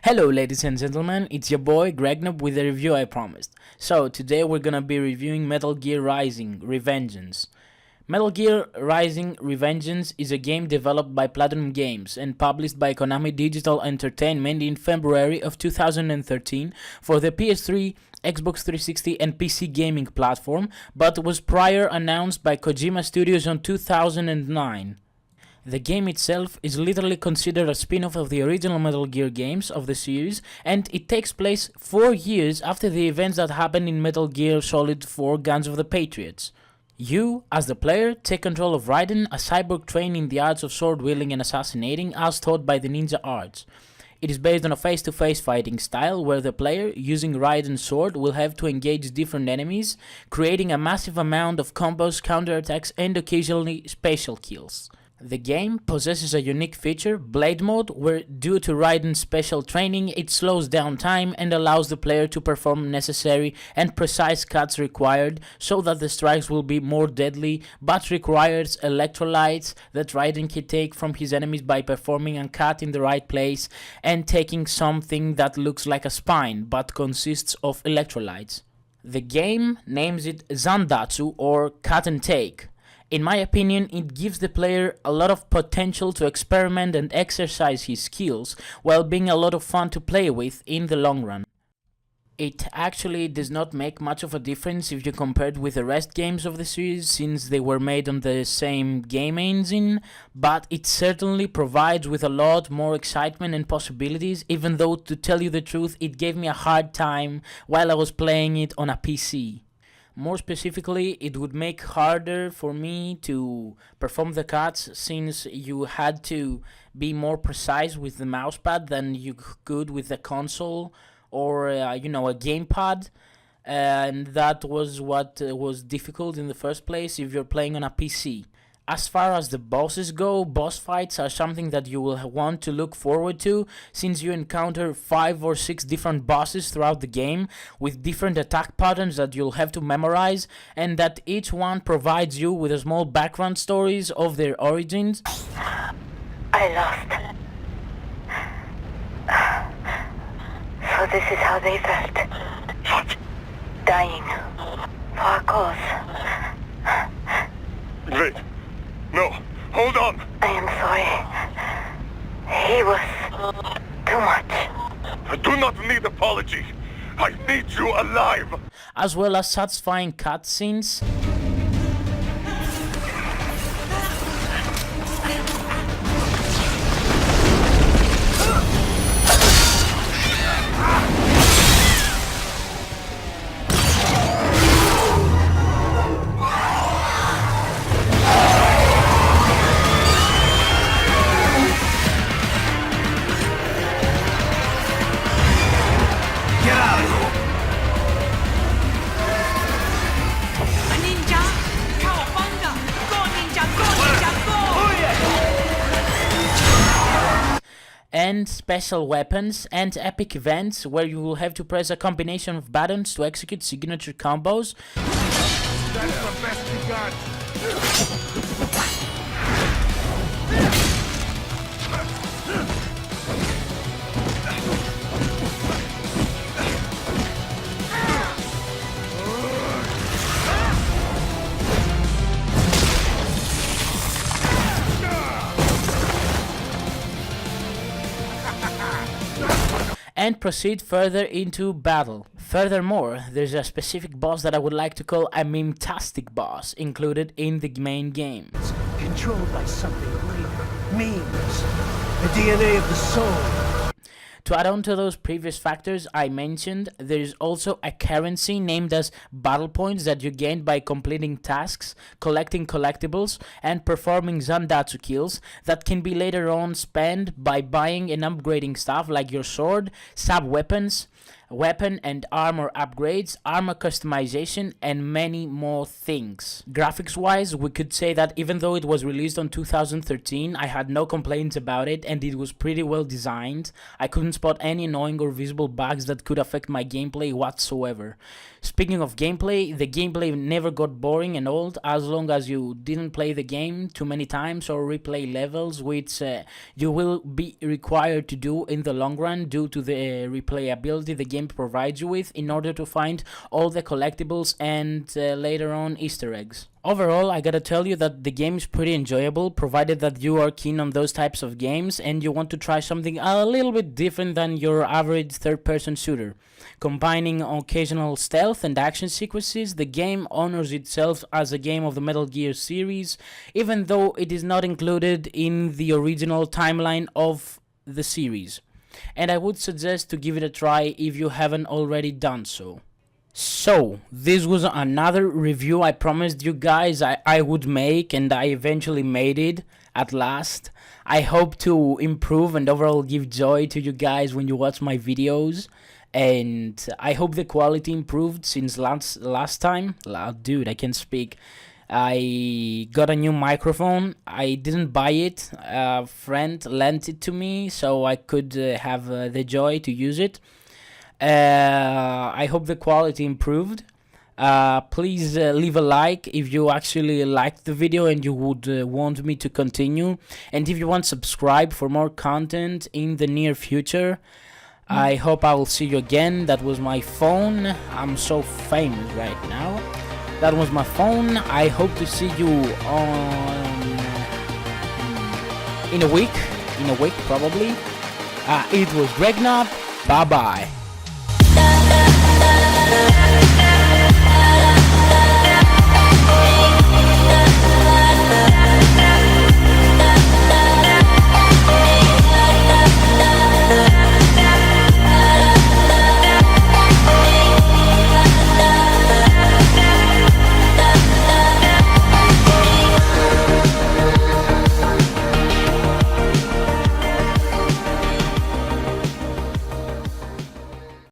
Hello ladies and gentlemen, it's your boy GreegNOB with the review I promised. So today we're gonna be reviewing Metal Gear Rising: Revengeance. Metal Gear Rising: Revengeance is a game developed by Platinum Games and published by Konami Digital Entertainment in February of 2013 for the PS3, Xbox 360 and PC gaming platform, but was prior announced by Kojima Studios on 2009. The game itself is literally considered a spin-off of the original Metal Gear games of the series, and it takes place 4 years after the events that happened in Metal Gear Solid 4 Guns of the Patriots. You, as the player, take control of Raiden, a cyborg trained in the arts of sword-wielding and assassinating as taught by the ninja arts. It is based on a face-to-face fighting style where the player, using Raiden's sword, will have to engage different enemies, creating a massive amount of combos, counterattacks and occasionally special kills. The game possesses a unique feature, Blade Mode, where due to Raiden's special training, it slows down time and allows the player to perform necessary and precise cuts required so that the strikes will be more deadly, but requires electrolytes that Raiden can take from his enemies by performing a cut in the right place and taking something that looks like a spine but consists of electrolytes. The game names it Zandatsu or cut and take. In my opinion, it gives the player a lot of potential to experiment and exercise his skills, while being a lot of fun to play with in the long run. It actually does not make much of a difference if you compare it with the rest games of the series, since they were made on the same game engine, but it certainly provides with a lot more excitement and possibilities, even though, to tell you the truth, it gave me a hard time while I was playing it on a PC. More specifically, it would make harder for me to perform the cuts since you had to be more precise with the mousepad than you could with the console or a gamepad, and that was what was difficult in the first place if you're playing on a PC. As far as the bosses go, boss fights are something that you will want to look forward to, since you encounter 5 or 6 different bosses throughout the game with different attack patterns that you'll have to memorize, and that each one provides you with a small background stories of their origins. I lost. So this is how they felt. What? Dying. For a cause. Wait. No, hold on. I am sorry. He was too much. I do not need apology. I need you alive. As well as satisfying cutscenes. And special weapons and epic events where you will have to press a combination of buttons to execute signature combos. That's the best you got. And proceed further into battle. Furthermore, there's a specific boss that I would like to call a meme-tastic boss included in the main game. Controlled by something greater. Memes. The DNA of the soul. To add on to those previous factors I mentioned, there is also a currency named as battle points that you gain by completing tasks, collecting collectibles, and performing Zandatsu kills that can be later on spent by buying and upgrading stuff like your sword, sub-weapons, weapon and armor upgrades, armor customization, and many more things. Graphics wise, we could say that even though it was released on 2013, I had no complaints about it and it was pretty well designed. I couldn't spot any annoying or visible bugs that could affect my gameplay whatsoever. Speaking of gameplay, the gameplay never got boring and old as long as you didn't play the game too many times or replay levels, which you will be required to do in the long run due to the replayability the game provides you with in order to find all the collectibles and later on Easter eggs. Overall, I gotta tell you that the game is pretty enjoyable, provided that you are keen on those types of games and you want to try something a little bit different than your average third-person shooter. Combining occasional stealth and action sequences, the game honors itself as a game of the Metal Gear series, even though it is not included in the original timeline of the series. And I would suggest to give it a try if you haven't already done so. So, this was another review I promised you guys I would make, and I eventually made it at last. I hope to improve and overall give joy to you guys when you watch my videos, and I hope the quality improved since last time. Dude, I can't speak. I got a new microphone. I didn't buy it. A friend lent it to me so I could have the joy to use it. I hope the quality improved. Please leave a like if you actually liked the video and you would want me to continue, and if you want, subscribe for more content in the near future. I hope I will see you again. That was my phone. I'm so famous right now. That was my phone. I hope to see you in a week probably. It was GreegNOB. Bye bye.